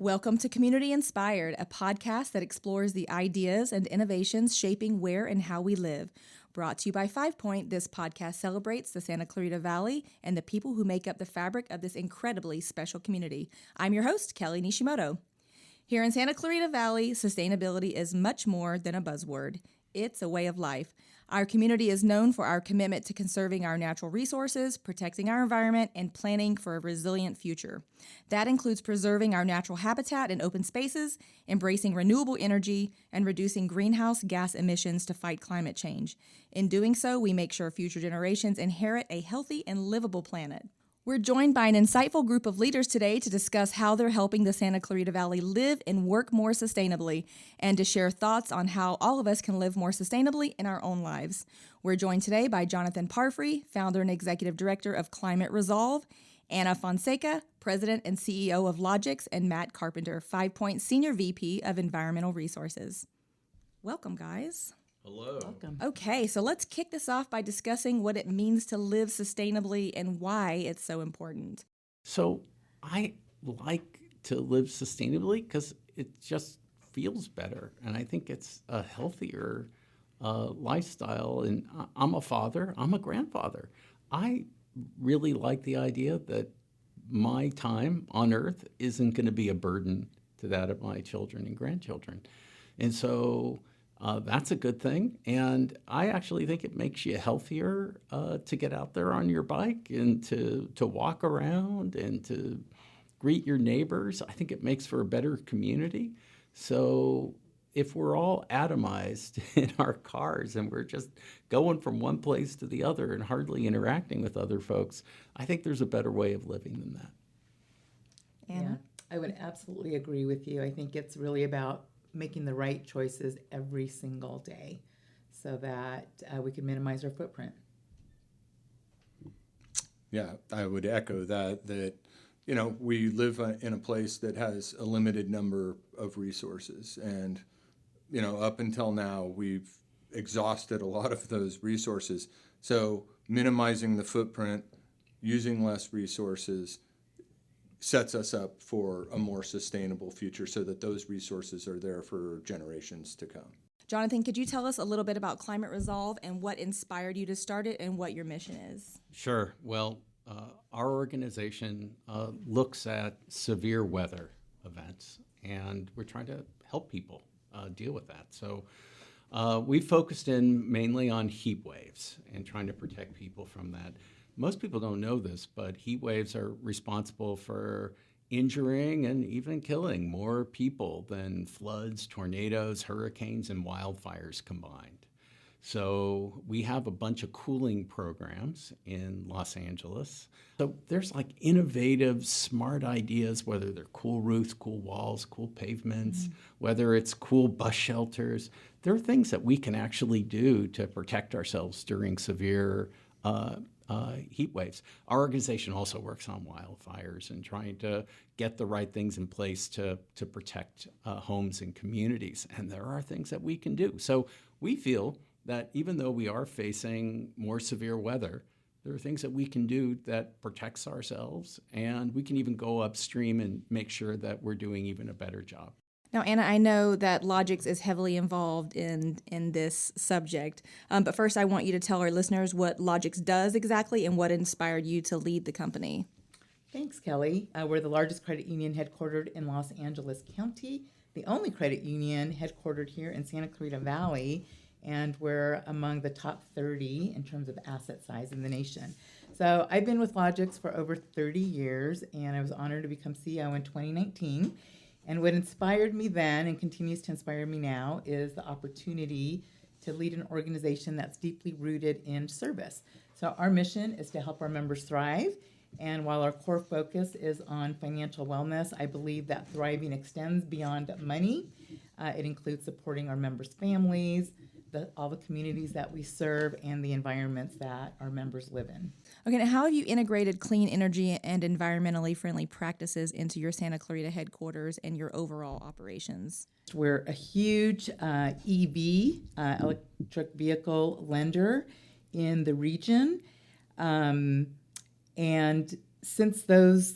Welcome to Community Inspired, a podcast that explores the ideas and innovations shaping where and how we live. Brought to you by FivePoint, this podcast celebrates the Santa Clarita Valley and the people who make up the fabric of this incredibly special community. I'm your host, Kelly Nishimoto. Here in Santa Clarita Valley, sustainability is much more than a buzzword. It's a way of life. Our community is known for our commitment to conserving our natural resources, protecting our environment, and planning for a resilient future. That includes preserving our natural habitat and open spaces, embracing renewable energy, and reducing greenhouse gas emissions to fight climate change. In doing so, we make sure future generations inherit a healthy and livable planet. We're joined by an insightful group of leaders today to discuss how they're helping the Santa Clarita Valley live and work more sustainably, and to share thoughts on how all of us can live more sustainably in our own lives. We're joined today by Jonathan Parfrey, founder and executive director of Climate Resolve, Anna Fonseca, president and CEO of Logix, and Matt Carpenter, FivePoint senior VP of Environmental Resources. Welcome, guys. Hello. Welcome. Okay, so let's kick this off by discussing what it means to live sustainably and why it's so important. So I like to live sustainably because it just feels better. And I think it's a healthier lifestyle. And I'm a father, I'm a grandfather. I really like the idea that my time on earth isn't going to be a burden to that of my children and grandchildren. And so that's a good thing, and I actually think it makes you healthier to get out there on your bike and to walk around and to greet your neighbors. I think it makes for a better community. So if we're all atomized in our cars and we're just going from one place to the other and hardly interacting with other folks, I think there's a better way of living than that. Anna? Yeah, I would absolutely agree with you. I think it's really about making the right choices every single day so that we can minimize our footprint. Yeah, I would echo that, you know, we live in a place that has a limited number of resources. And, you know, up until now, we've exhausted a lot of those resources. So minimizing the footprint, using less resources, sets us up for a more sustainable future so that those resources are there for generations to come. Jonathan, could you tell us a little bit about Climate Resolve and what inspired you to start it and what your mission is? Sure. Well, our organization looks at severe weather events, and we're trying to help people deal with that. So we focused in mainly on heat waves and trying to protect people from that. Most people don't know this, but heat waves are responsible for injuring and even killing more people than floods, tornadoes, hurricanes, and wildfires combined. So we have a bunch of cooling programs in Los Angeles. So there's like innovative, smart ideas, whether they're cool roofs, cool walls, cool pavements, whether it's cool bus shelters. There are things that we can actually do to protect ourselves during severe heat waves. Our organization also works on wildfires and trying to get the right things in place to protect homes and communities. And there are things that we can do. So we feel that even though we are facing more severe weather, there are things that we can do that protects ourselves, and we can even go upstream and make sure that we're doing even a better job. Now, Anna, I know that Logix is heavily involved in this subject, but first I want you to tell our listeners what Logix does exactly and what inspired you to lead the company. Thanks, Kelly. We're the largest credit union headquartered in Los Angeles County, the only credit union headquartered here in Santa Clarita Valley, and we're among the top 30 in terms of asset size in the nation. So I've been with Logix for over 30 years, and I was honored to become CEO in 2019. And what inspired me then and continues to inspire me now is the opportunity to lead an organization that's deeply rooted in service. So our mission is to help our members thrive. And while our core focus is on financial wellness, I believe that thriving extends beyond money. It includes supporting our members' families, all the communities that we serve, and the environments that our members live in. Okay, now how have you integrated clean energy and environmentally friendly practices into your Santa Clarita headquarters and your overall operations? We're a huge EV, electric vehicle lender in the region. And since those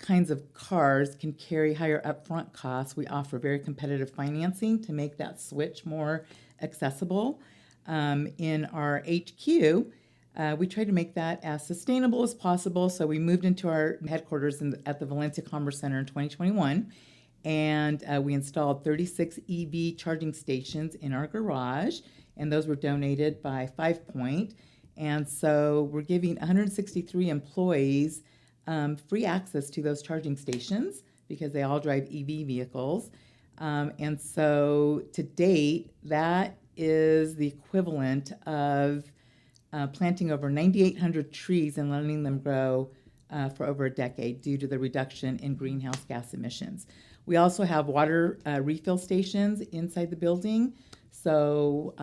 kinds of cars can carry higher upfront costs, we offer very competitive financing to make that switch more accessible. In our HQ, we try to make that as sustainable as possible. So we moved into our headquarters at the Valencia Commerce Center in 2021, and we installed 36 EV charging stations in our garage, and those were donated by FivePoint. And so we're giving 163 employees free access to those charging stations because they all drive EV vehicles. And so to date, that is the equivalent of planting over 9,800 trees and letting them grow for over a decade due to the reduction in greenhouse gas emissions. We also have water refill stations inside the building. So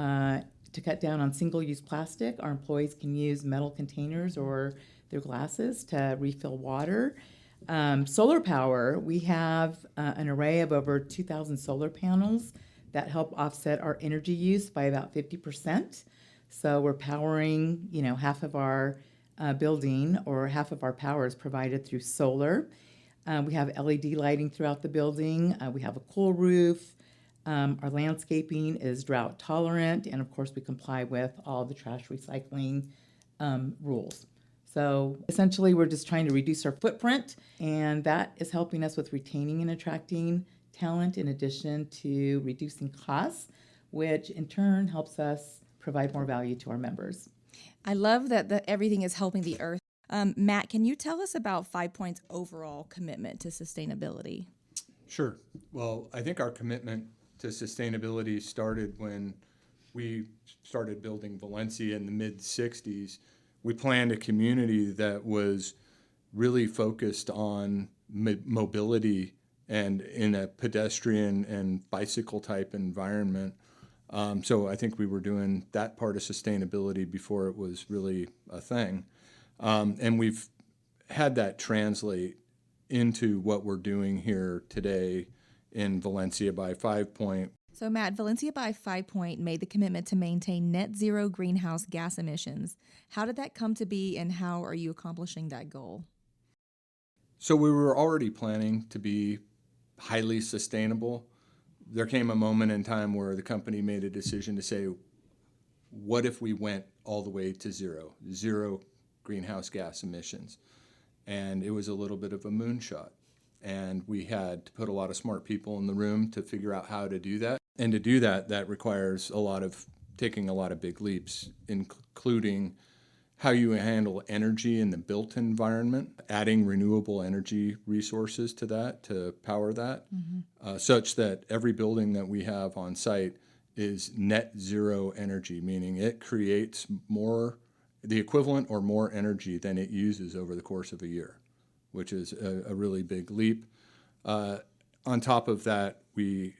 to cut down on single-use plastic, our employees can use metal containers or their glasses to refill water. Solar power, we have an array of over 2,000 solar panels that help offset our energy use by about 50%. So we're powering, half of our building, or half of our power is provided through solar. We have LED lighting throughout the building. We have a cool roof. Our landscaping is drought tolerant, and of course we comply with all the trash recycling rules. So essentially we're just trying to reduce our footprint, and that is helping us with retaining and attracting talent in addition to reducing costs, which in turn helps us provide more value to our members. I love that everything is helping the earth. Matt, can you tell us about FivePoint's overall commitment to sustainability? Sure. Well, I think our commitment to sustainability started when we started building Valencia in the mid-'60s. We planned a community that was really focused on mobility and in a pedestrian and bicycle type environment. So I think we were doing that part of sustainability before it was really a thing. And we've had that translate into what we're doing here today in Valencia by FivePoint. So Matt, Valencia by FivePoint made the commitment to maintain net zero greenhouse gas emissions. How did that come to be, and how are you accomplishing that goal? So we were already planning to be highly sustainable. There came a moment in time where the company made a decision to say, what if we went all the way to zero greenhouse gas emissions? And it was a little bit of a moonshot. And we had to put a lot of smart people in the room to figure out how to do that. And to do that, that requires taking a lot of big leaps, including how you handle energy in the built environment, adding renewable energy resources to that to power that, such that every building that we have on site is net zero energy, meaning it creates the equivalent or more energy than it uses over the course of a year, which is a really big leap. On top of that, we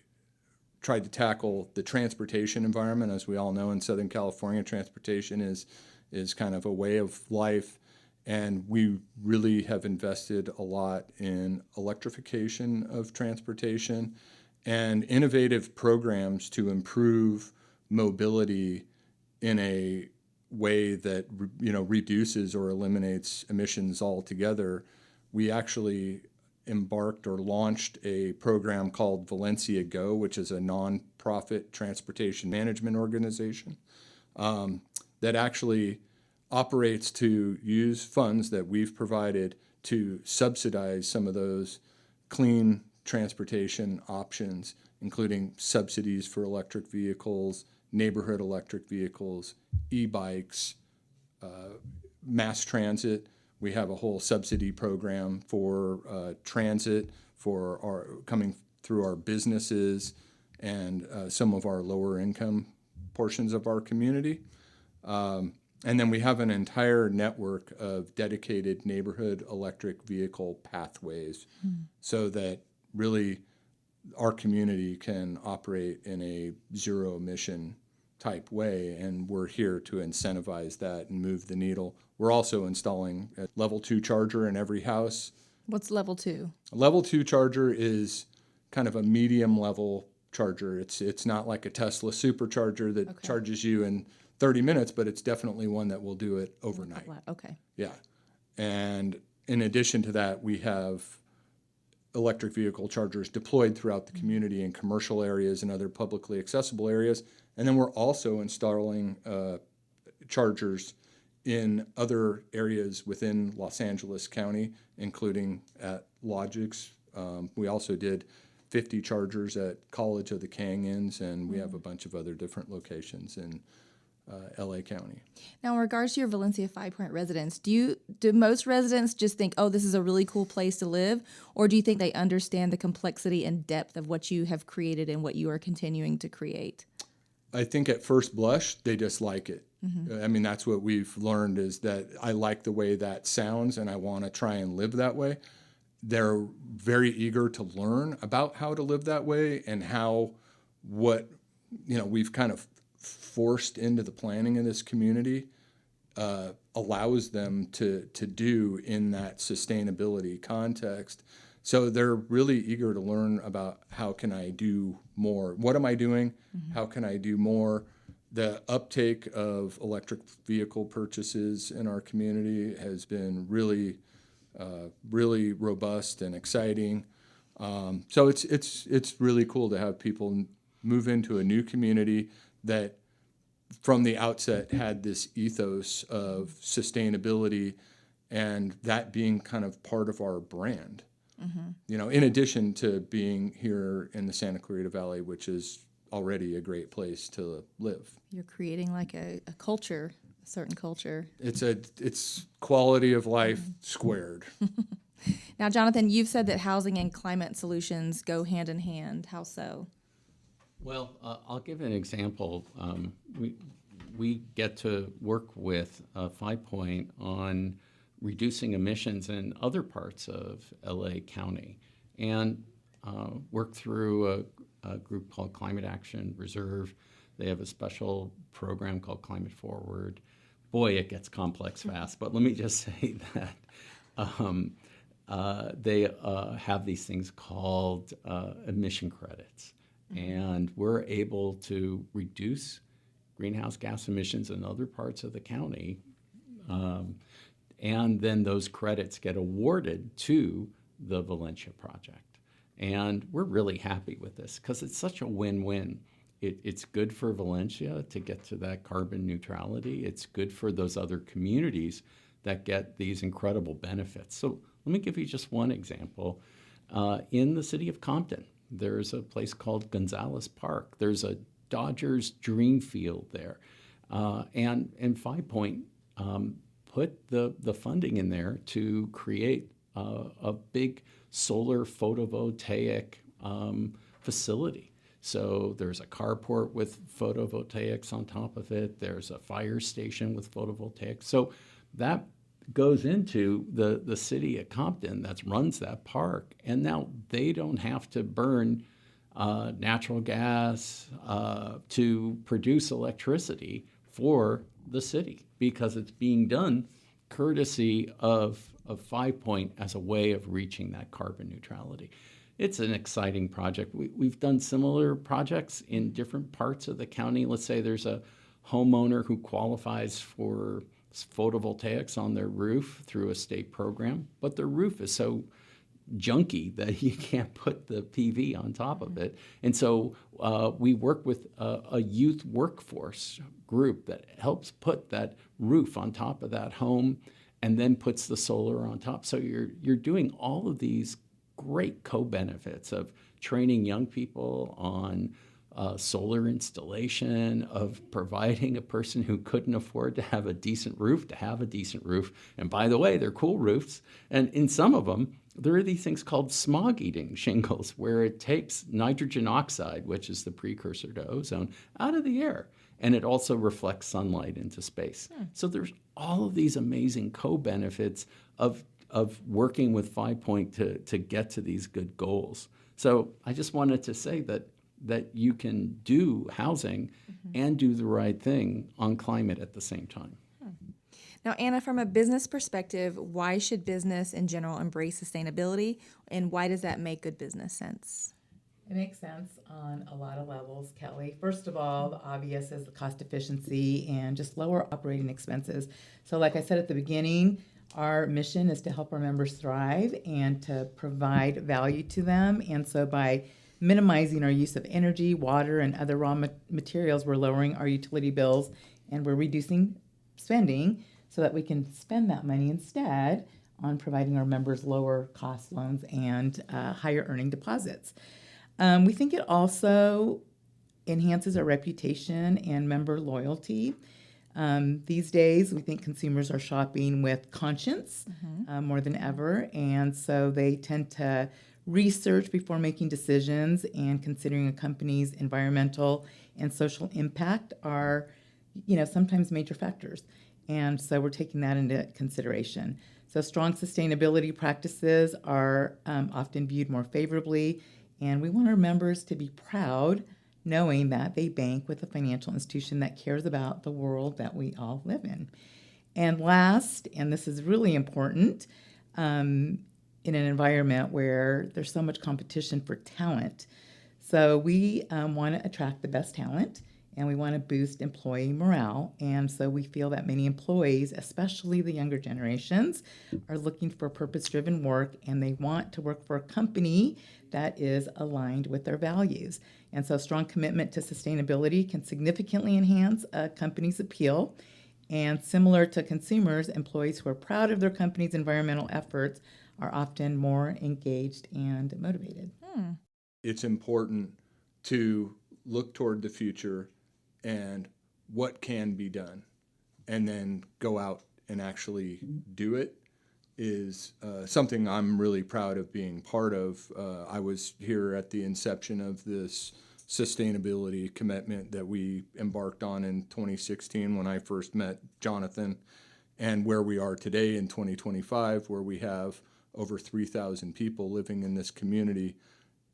tried to tackle the transportation environment. As we all know, in Southern California, transportation is kind of a way of life, and we really have invested a lot in electrification of transportation and innovative programs to improve mobility in a way that reduces or eliminates emissions altogether. We actually embarked or launched a program called Valencia Go, which is a nonprofit transportation management organization that actually operates to use funds that we've provided to subsidize some of those clean transportation options, including subsidies for electric vehicles, neighborhood electric vehicles, e-bikes, mass transit. We have a whole subsidy program for transit coming through our businesses and some of our lower income portions of our community. And then we have an entire network of dedicated neighborhood electric vehicle pathways so that really our community can operate in a zero emission type way, and we're here to incentivize that and move the needle. We're also installing a level 2 charger in every house. What's level 2? A level 2 charger is kind of a medium level charger. It's not like a Tesla supercharger that charges you in 30 minutes, but it's definitely one that will do it overnight. Okay. Yeah. And in addition to that, we have electric vehicle chargers deployed throughout the community in commercial areas and other publicly accessible areas. And then we're also installing chargers in other areas within Los Angeles County, including at Logix. We also did 50 chargers at College of the Canyons, and we have a bunch of other different locations in LA County. Now, in regards to your Valencia FivePoint residents, do most residents just think, oh, this is a really cool place to live? Or do you think they understand the complexity and depth of what you have created and what you are continuing to create? I think at first blush, they just like it. I mean, that's what we've learned, is that I like the way that sounds and I want to try and live that way. They're very eager to learn about how to live that way and how what, we've kind of forced into the planning of this community allows them to do in that sustainability context. So they're really eager to learn about how can I do more? What am I doing? How can I do more? The uptake of electric vehicle purchases in our community has been really robust and exciting. So it's really cool to have people move into a new community that from the outset had this ethos of sustainability, and that being kind of part of our brand. In addition to being here in the Santa Clarita Valley, which is already a great place to live. You're creating like a culture, a certain culture. It's quality of life squared. Now, Jonathan, you've said that housing and climate solutions go hand in hand. How so? Well, I'll give an example. We get to work with FivePoint on reducing emissions in other parts of LA County, and work through a group called Climate Action Reserve. They have a special program called Climate Forward. Boy, it gets complex fast, but let me just say that they have these things called emission credits, and we're able to reduce greenhouse gas emissions in other parts of the county, and then those credits get awarded to the Valencia project. And we're really happy with this because it's such a win-win. It's good for Valencia to get to that carbon neutrality. It's good for those other communities that get these incredible benefits. So let me give you just one example. In the city of Compton, there's a place called Gonzalez Park. There's a Dodgers dream field there. And FivePoint put the funding in there to create a big solar photovoltaic facility. So there's a carport with photovoltaics on top of it. There's a fire station with photovoltaics. So that goes into the city of Compton that runs that park. And now they don't have to burn natural gas to produce electricity for the city because it's being done courtesy of FivePoint as a way of reaching that carbon neutrality. It's an exciting project. We've done similar projects in different parts of the county. Let's say there's a homeowner who qualifies for photovoltaics on their roof through a state program, but their roof is so junky that you can't put the PV on top of it. And so we work with a youth workforce group that helps put that roof on top of that home and then puts the solar on top. So you're doing all of these great co-benefits of training young people on solar installation, of providing a person who couldn't afford to have a decent roof to have a decent roof. And by the way, they're cool roofs. And in some of them, there are these things called smog-eating shingles, where it takes nitrogen oxide, which is the precursor to ozone, out of the air. And it also reflects sunlight into space. So there's all of these amazing co-benefits of working with FivePoint to get to these good goals. So I just wanted to say that you can do housing and do the right thing on climate at the same time. Now, Anna, from a business perspective, why should business in general embrace sustainability, and why does that make good business sense? It makes sense on a lot of levels, Kelly. First of all, the obvious is the cost efficiency and just lower operating expenses. So like I said at the beginning, Our mission is to help our members thrive and to provide value to them. And so by minimizing our use of energy, water, and other raw materials, we're lowering our utility bills and we're reducing spending so that we can spend that money instead on providing our members lower cost loans and higher earning deposits. We think it also enhances our reputation and member loyalty. These days, we think consumers are shopping with conscience more than ever, and so they tend to research before making decisions, and considering a company's environmental and social impact are, sometimes major factors. And so we're taking that into consideration. So strong sustainability practices are often viewed more favorably, and we want our members to be proud knowing that they bank with a financial institution that cares about the world that we all live in. And last, and this is really important, in an environment where there's so much competition for talent. So we want to attract the best talent, and we want to boost employee morale. And so we feel that many employees, especially the younger generations, are looking for purpose-driven work, and they want to work for a company that is aligned with their values. And so a strong commitment to sustainability can significantly enhance a company's appeal. And similar to consumers, employees who are proud of their company's environmental efforts are often more engaged and motivated. It's important to look toward the future and what can be done, and then go out and actually do it is something I'm really proud of being part of. I was here at the inception of this sustainability commitment that we embarked on in 2016 when I first met Jonathan, and where we are today in 2025, where we have over 3,000 people living in this community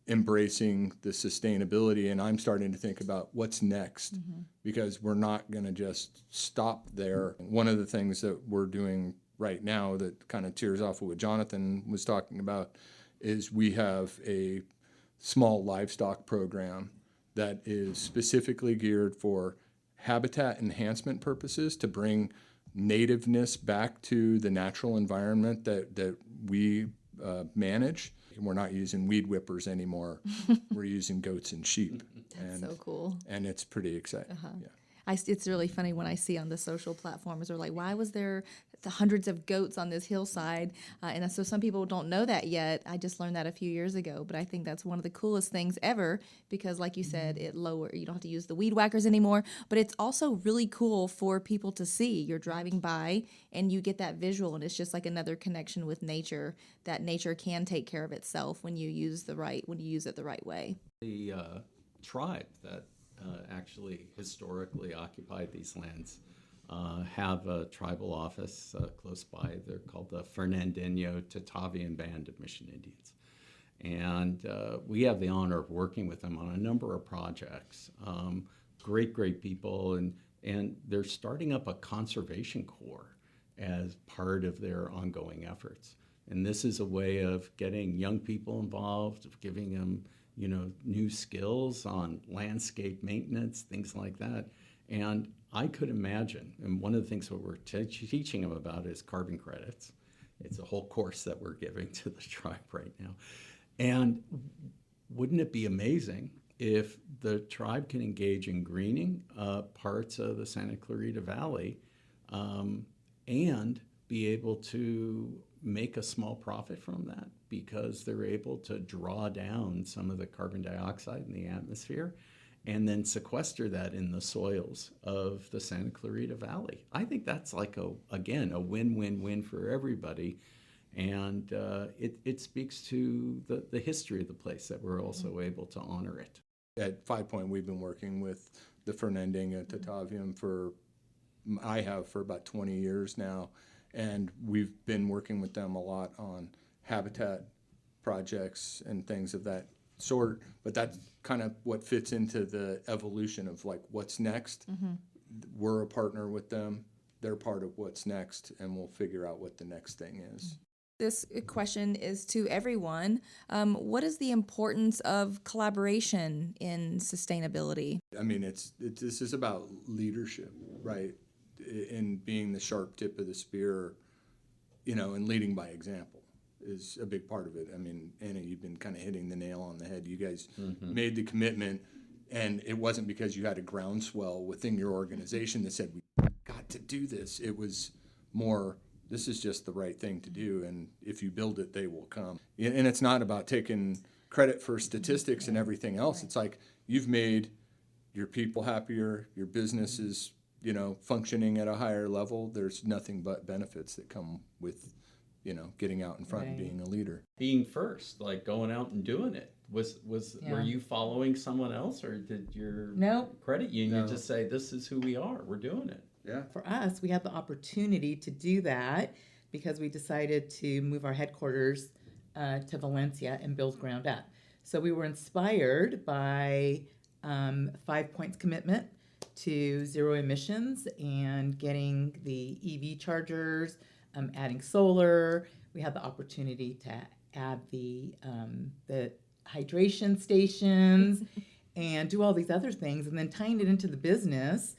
embracing the sustainability. And I'm starting to think about what's next, because we're not going to just stop there. One of the things that we're doing right now that kind of tears off of what Jonathan was talking about is we have a small livestock program that is specifically geared for habitat enhancement purposes, to bring nativeness back to the natural environment that we manage. We're not using weed whippers anymore. We're using goats and sheep. That's so cool. And it's pretty exciting. Yeah. It's really funny when I see on the social platforms, they're like, why was there the hundreds of goats on this hillside? And so some people don't know that yet. I just learned that a few years ago, but I think that's one of the coolest things ever, because like you said, you don't have to use the weed whackers anymore, but it's also really cool for people to see. You're driving by and you get that visual, and it's just like another connection with nature, that nature can take care of itself when you use it the right way. The tribe that actually historically occupied these lands have a tribal office close by. They're called the Fernandinho Tatavian Band of Mission Indians. And we have the honor of working with them on a number of projects. Great people, and they're starting up a conservation corps as part of their ongoing efforts. And this is a way of getting young people involved, of giving them new skills on landscape maintenance, things like that. And I could imagine, and one of the things that we're teaching them about is carbon credits. It's a whole course that we're giving to the tribe right now. And wouldn't it be amazing if the tribe can engage in greening parts of the Santa Clarita Valley and be able to make a small profit from that, because they're able to draw down some of the carbon dioxide in the atmosphere and then sequester that in the soils of the Santa Clarita Valley. I think that's like a win-win-win for everybody. And it speaks to the history of the place that we're also able to honor it. At FivePoint, we've been working with the Fernandinho Tataviam for about 20 years now. And we've been working with them a lot on habitat projects and things of that sort. But that's kind of what fits into the evolution of like what's next. We're a partner with them. They're part of what's next, and we'll figure out what the next thing is. This question is to everyone. What is the importance of collaboration in sustainability? I mean, this is about leadership, right? In being the sharp tip of the spear and leading by example is a big part of it. I mean, Anna, you've been kind of hitting the nail on the head. You guys made the commitment, and it wasn't because you had a groundswell within your organization that said, we got to do this. It was more, this is just the right thing to do, and if you build it, they will come. And it's not about taking credit for statistics and everything else. It's like you've made your people happier, your business is, functioning at a higher level. There's nothing but benefits that come with, getting out in front and being a leader. Being first, like going out and doing it. Were you following someone else, or did your credit union just say, this is who we are, we're doing it? Yeah. For us, we had the opportunity to do that because we decided to move our headquarters to Valencia and build ground up. So we were inspired by FivePoint's commitment to zero emissions and getting the EV chargers, adding solar. We had the opportunity to add the hydration stations and do all these other things, and then tying it into the business.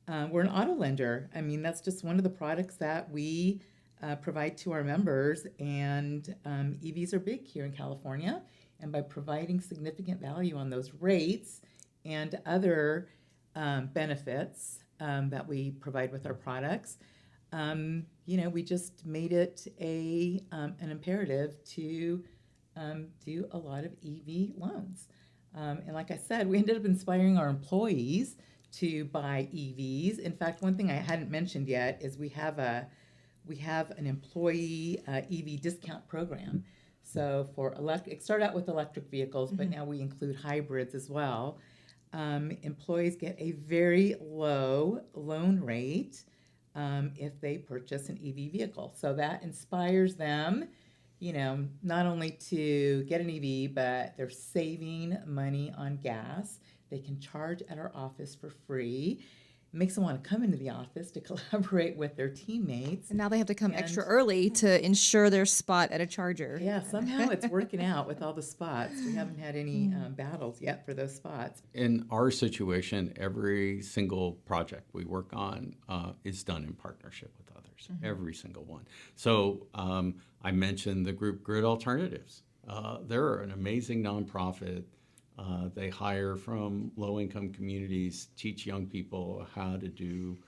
We're an auto lender. I mean, that's just one of the products that we provide to our members, and EVs are big here in California. And by providing significant value on those rates and other benefits that we provide with our products, we just made it an imperative to do a lot of EV loans. And like I said, we ended up inspiring our employees to buy EVs. In fact, one thing I hadn't mentioned yet is we have an employee EV discount program. So for it started out with electric vehicles, but now we include hybrids as well. Employees get a very low loan rate if they purchase an EV vehicle. So that inspires them, not only to get an EV, but they're saving money on gas. They can charge at our office for free. It makes them want to come into the office to collaborate with their teammates. And now they have to come extra early to ensure their spot at a charger. Yeah, somehow it's working out with all the spots. We haven't had any battles yet for those spots. In our situation, every single project we work on is done in partnership with others, every single one. So I mentioned the group Grid Alternatives. They're an amazing nonprofit. They hire from low-income communities, teach young people how to do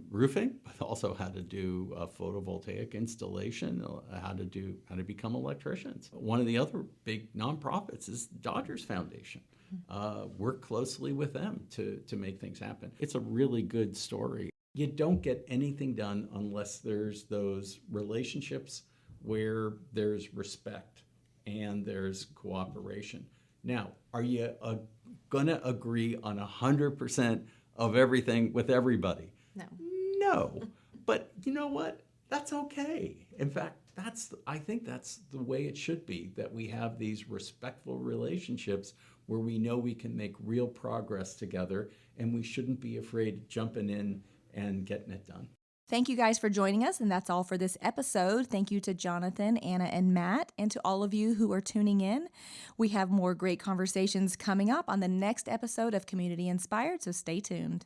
roofing, but also how to do photovoltaic installation, how to become electricians. One of the other big nonprofits is the Dodgers Foundation. Work closely with them to make things happen. It's a really good story. You don't get anything done unless there's those relationships where there's respect and there's cooperation. Now, are you going to agree on 100% of everything with everybody? No. No. But you know what? That's okay. In fact, I think that's the way it should be, that we have these respectful relationships where we know we can make real progress together, and we shouldn't be afraid of jumping in and getting it done. Thank you guys for joining us, and that's all for this episode. Thank you to Jonathan, Anna, and Matt, and to all of you who are tuning in. We have more great conversations coming up on the next episode of Community Inspired, so stay tuned.